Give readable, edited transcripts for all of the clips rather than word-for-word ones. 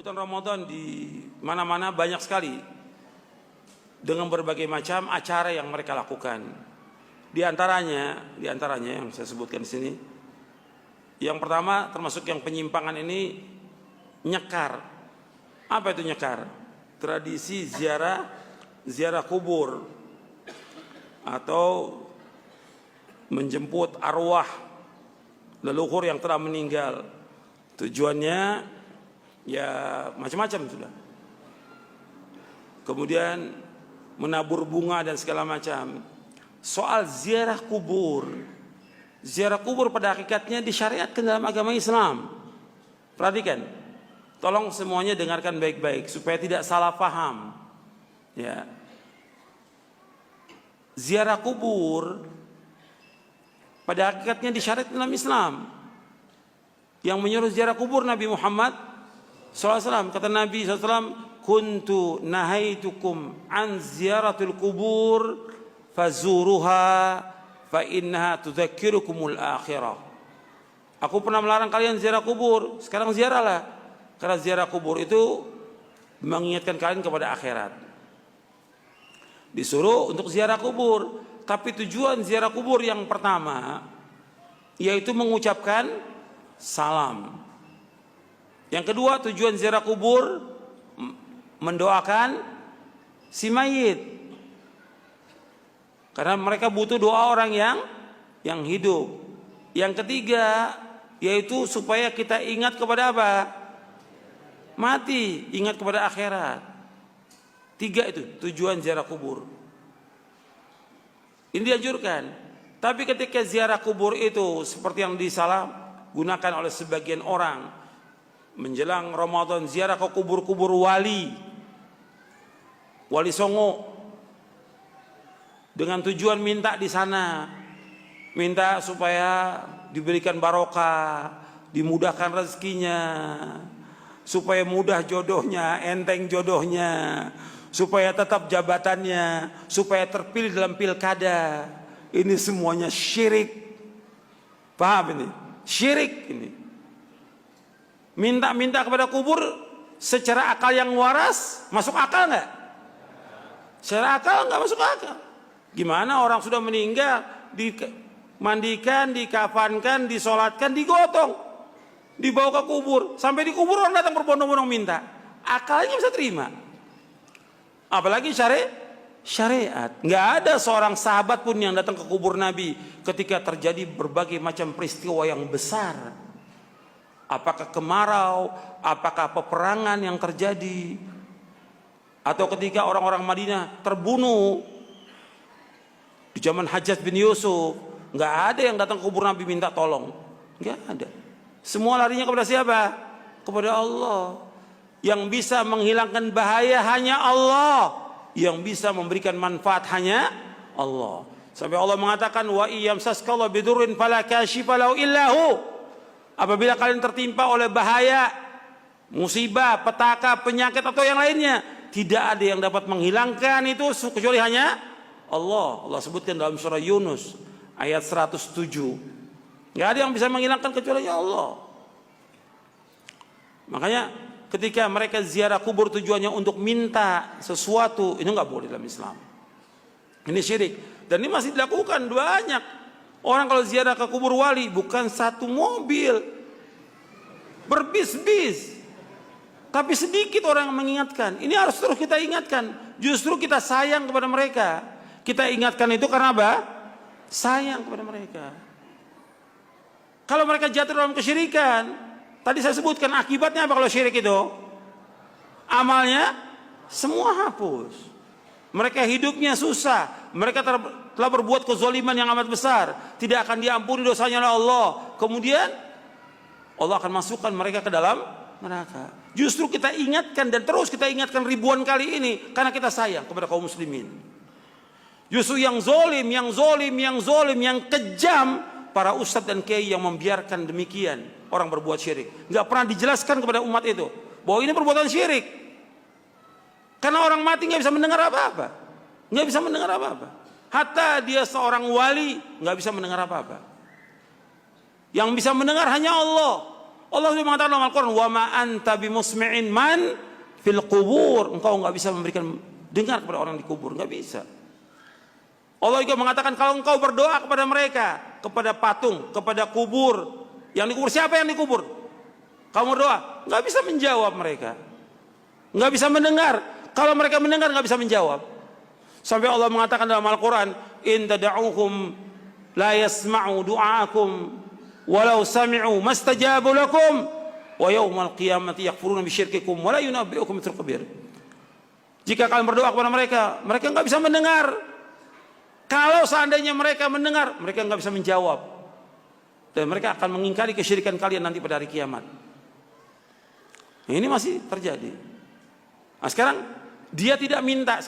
Sambutan Ramadan di mana-mana banyak sekali dengan berbagai macam acara yang mereka lakukan. Di antaranya yang saya sebutkan di sini. Yang pertama termasuk yang penyimpangan ini nyekar. Apa itu nyekar? Tradisi ziarah kubur atau menjemput arwah leluhur yang telah meninggal. Tujuannya ya macam-macam sudah. Kemudian menabur bunga dan segala macam. Soal ziarah kubur pada hakikatnya disyariatkan dalam agama Islam. Perhatikan, tolong semuanya dengarkan baik-baik supaya tidak salah paham. Ya, ziarah kubur pada hakikatnya disyariatkan dalam Islam. Yang menyuruh ziarah kubur Nabi Muhammad SAW. Kata Nabi SAW, kuntu nahaitukum an ziyaratul kubur fazuruha fa innaha tudzakirukumul akhirah. Aku pernah melarang kalian ziarah kubur, sekarang ziarahlah. Karena ziarah kubur itu mengingatkan kalian kepada akhirat. Disuruh untuk ziarah kubur, tapi tujuan ziarah kubur yang pertama yaitu mengucapkan salam. Yang kedua, tujuan ziarah kubur mendoakan si mayit. Karena mereka butuh doa orang yang hidup. Yang ketiga, yaitu supaya kita ingat kepada apa? Mati, ingat kepada akhirat. 3 itu tujuan ziarah kubur. Ini dianjurkan. Tapi ketika ziarah kubur itu seperti yang disalahgunakan oleh sebagian orang, menjelang Ramadan ziarah ke kubur-kubur wali Songo dengan tujuan minta di sana, minta supaya diberikan barokah, dimudahkan rezekinya, supaya mudah jodohnya, enteng jodohnya, supaya tetap jabatannya, supaya terpilih dalam pilkada. Ini semuanya syirik. Paham ini? Syirik ini. Minta-minta kepada kubur secara akal yang waras, masuk akal nggak? Secara akal nggak masuk akal. Gimana orang sudah meninggal, dimandikan, dikafankan, disolatkan, digotong, dibawa ke kubur, sampai di kubur orang datang berbondong-bondong minta. Akalnya bisa terima. Apalagi syariat. Nggak ada seorang sahabat pun yang datang ke kubur Nabi ketika terjadi berbagai macam peristiwa yang besar. Apakah kemarau, apakah peperangan yang terjadi, atau ketika orang-orang Madinah terbunuh di zaman Hajjaj bin Yusuf, nggak ada yang datang ke kubur Nabi minta tolong, nggak ada. Semua larinya kepada siapa? Kepada Allah. Yang bisa menghilangkan bahaya hanya Allah, yang bisa memberikan manfaat hanya Allah. Sampai Allah mengatakan, wa iyamsaskallahu bidurrin fala kashifa lahu illahu. Apabila kalian tertimpa oleh bahaya, musibah, petaka, penyakit atau yang lainnya, tidak ada yang dapat menghilangkan itu kecuali hanya Allah. Allah sebutkan dalam surah Yunus ayat 107. Nggak ada yang bisa menghilangkan kecuali Allah. Makanya ketika mereka ziarah kubur tujuannya untuk minta sesuatu, ini nggak boleh dalam Islam. Ini syirik. Dan ini masih dilakukan banyak. Orang kalau ziarah ke kubur wali bukan satu mobil, berbis-bis. Tapi sedikit orang yang mengingatkan. Ini harus terus kita ingatkan. Justru kita sayang kepada mereka. Kita ingatkan itu karena apa? Sayang kepada mereka. Kalau mereka jatuh dalam kesyirikan, tadi saya sebutkan akibatnya apa kalau syirik itu? Amalnya semua hapus. Mereka hidupnya susah. Mereka telah berbuat kezaliman yang amat besar. Tidak akan diampuni dosanya oleh Allah. Kemudian Allah akan masukkan mereka ke dalam neraka. Justru kita ingatkan dan terus kita ingatkan ribuan kali ini karena kita sayang kepada kaum muslimin. Justru yang zolim, yang kejam, para ustadz dan kiai yang membiarkan demikian orang berbuat syirik. Nggak pernah dijelaskan kepada umat itu bahwa ini perbuatan syirik. Karena orang mati nggak bisa mendengar apa-apa, nggak bisa mendengar apa-apa. Hatta dia seorang wali nggak bisa mendengar apa-apa. Yang bisa mendengar hanya Allah. Allah sudah mengatakan dalam Al-Quran, wa ma anta bimusmi'in man fil qubur. Engkau nggak bisa memberikan dengar kepada orang di kubur, nggak bisa. Allah juga mengatakan kalau engkau berdoa kepada mereka, kepada patung, kepada kubur, yang dikubur, siapa yang dikubur? Kamu berdoa, nggak bisa menjawab mereka, nggak bisa mendengar. Kalau mereka mendengar nggak bisa menjawab. Sampai Allah mengatakan dalam Al-Quran, in tad'uhum la yasma'u du'aakum walau sami'u mastajabu lakum wa yawmal qiyamati yakfuruna bisyirkikum wa la yunabbi'ukum mithlu khabir. Jika kalian berdoa kepada mereka, mereka nggak bisa mendengar. Kalau seandainya mereka mendengar, mereka nggak bisa menjawab, dan mereka akan mengingkari kesyirikan kalian nanti pada hari kiamat. Ini masih terjadi. Nah, sekarang dia tidak minta,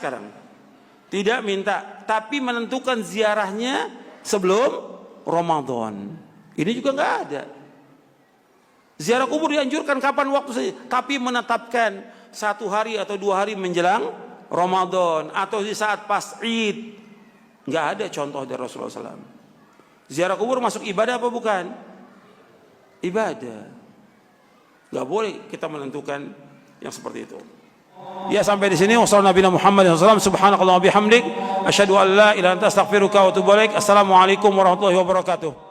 tidak minta, tapi menentukan ziarahnya sebelum Ramadan. Ini juga nggak ada. Ziarah kubur dianjurkan kapan waktu saja, tapi menetapkan 1 hari atau 2 hari menjelang Ramadan atau di saat pas Id. Nggak ada contoh dari Rasulullah SAW. Ziarah kubur masuk ibadah apa bukan? Ibadah. Nggak boleh kita menentukan yang seperti itu. Ya, sampai di sini. Wassalamualaikum warahmatullahi wabarakatuh. Subhanakallahumma bihamdik, asyhadu an la ilaha illa anta astaghfiruka wa atubu ilaik. Assalamualaikum warahmatullahi wabarakatuh.